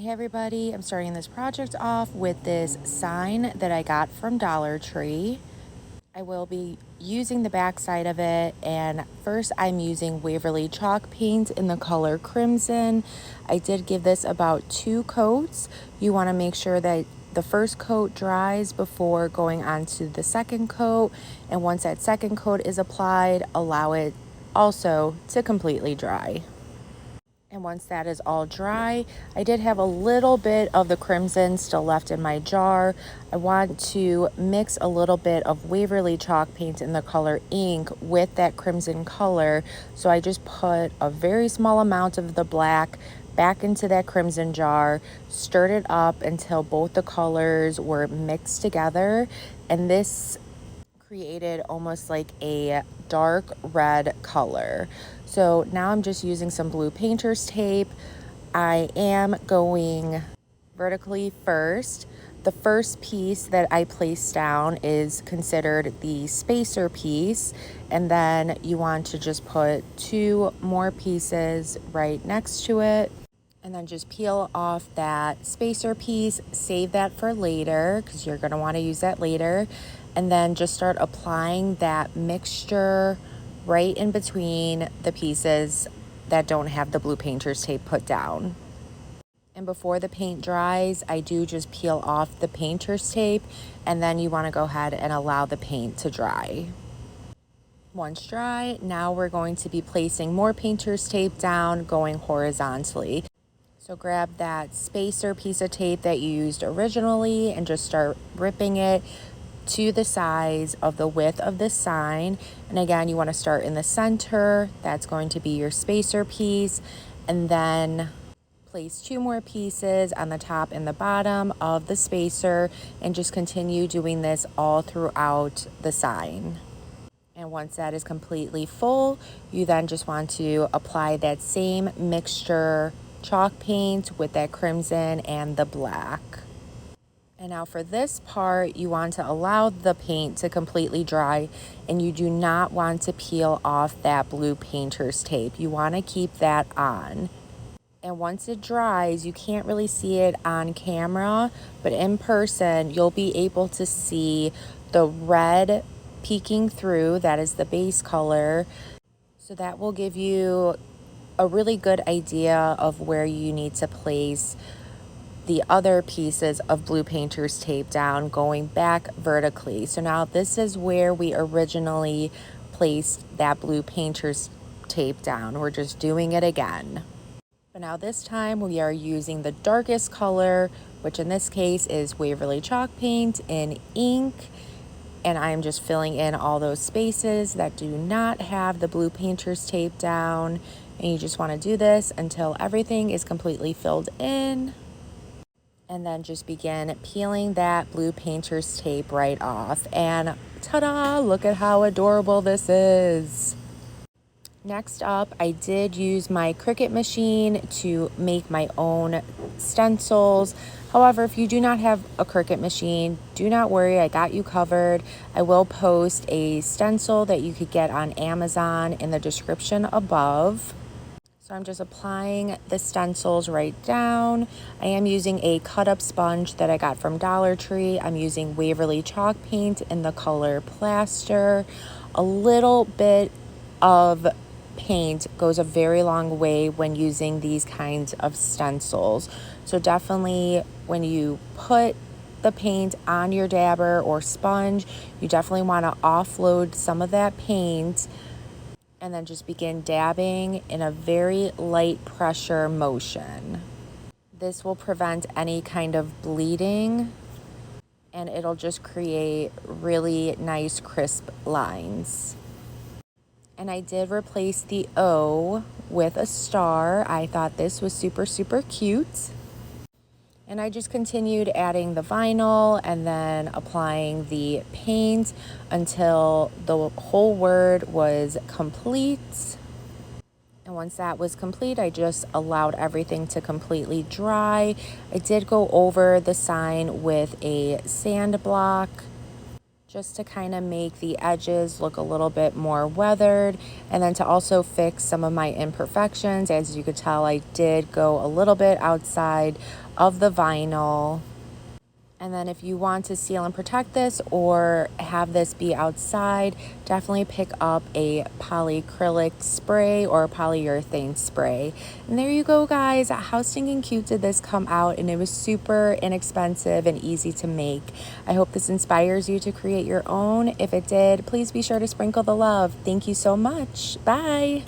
Hey everybody, I'm starting this project off with this sign that I got from Dollar Tree. I will be using the back side of it, and first I'm using Waverly chalk paint in the color crimson. I did give this about 2 coats. You want to make sure that the first coat dries before going on to the second coat, and once that second coat is applied, allow it also to completely dry. And once that is all dry, I did have a little bit of the crimson still left in my jar. I want to mix a little bit of Waverly chalk paint in the color ink with that crimson color. So I just put a very small amount of the black back into that crimson jar, stirred it up until both the colors were mixed together. And this created almost like a dark red color. So now I'm just using some blue painter's tape. I am going vertically first. The first piece that I place down is considered the spacer piece, and then you want to just put 2 more pieces right next to it. And then just peel off that spacer piece, save that for later because you're going to want to use that later. And then just start applying that mixture right in between the pieces that don't have the blue painter's tape put down. And before the paint dries, I do just peel off the painter's tape, and then you want to go ahead and allow the paint to dry. Once dry, now we're going to be placing more painter's tape down, going horizontally. So grab that spacer piece of tape that you used originally and just start ripping it to the size of the width of the sign. And again, you want to start in the center. That's going to be your spacer piece. And then place 2 more pieces on the top and the bottom of the spacer, and just continue doing this all throughout the sign. And once that is completely full, you then just want to apply that same mixture chalk paint with that crimson and the black. And now for this part, you want to allow the paint to completely dry, and you do not want to peel off that blue painter's tape. You want to keep that on. And once it dries, you can't really see it on camera, but in person, you'll be able to see the red peeking through. That is the base color. So that will give you a really good idea of where you need to place the other pieces of blue painter's tape down, going back vertically. So now this is where we originally placed that blue painter's tape down. We're just doing it again. But now this time we are using the darkest color, which in this case is Waverly chalk paint in ink. And I'm just filling in all those spaces that do not have the blue painter's tape down. And you just want to do this until everything is completely filled in. And then just begin peeling that blue painter's tape right off. And ta-da! Look at how adorable this is. Next up, I did use my Cricut machine to make my own stencils. However, if you do not have a Cricut machine, do not worry, I got you covered. I will post a stencil that you could get on Amazon in the description above. So I'm just applying the stencils right down. I am using a cut-up sponge that I got from Dollar Tree. I'm using Waverly chalk paint in the color plaster. A little bit of paint goes a very long way when using these kinds of stencils. So definitely when you put the paint on your dabber or sponge, you definitely want to offload some of that paint and then just begin dabbing in a very light pressure motion. This will prevent any kind of bleeding, and it'll just create really nice crisp lines. And I did replace the O with a star. I thought this was super, super cute. And I just continued adding the vinyl and then applying the paint until the whole word was complete. And once that was complete, I just allowed everything to completely dry. I did go over the sign with a sand block just to kind of make the edges look a little bit more weathered, and then to also fix some of my imperfections. As you could tell, I did go a little bit outside of the vinyl. And then if you want to seal and protect this or have this be outside, definitely pick up a polyacrylic spray or a polyurethane spray. And there you go, guys. How stinking cute did this come out? And it was super inexpensive and easy to make. I hope this inspires you to create your own. If it did, please be sure to sprinkle the love. Thank you so much. Bye.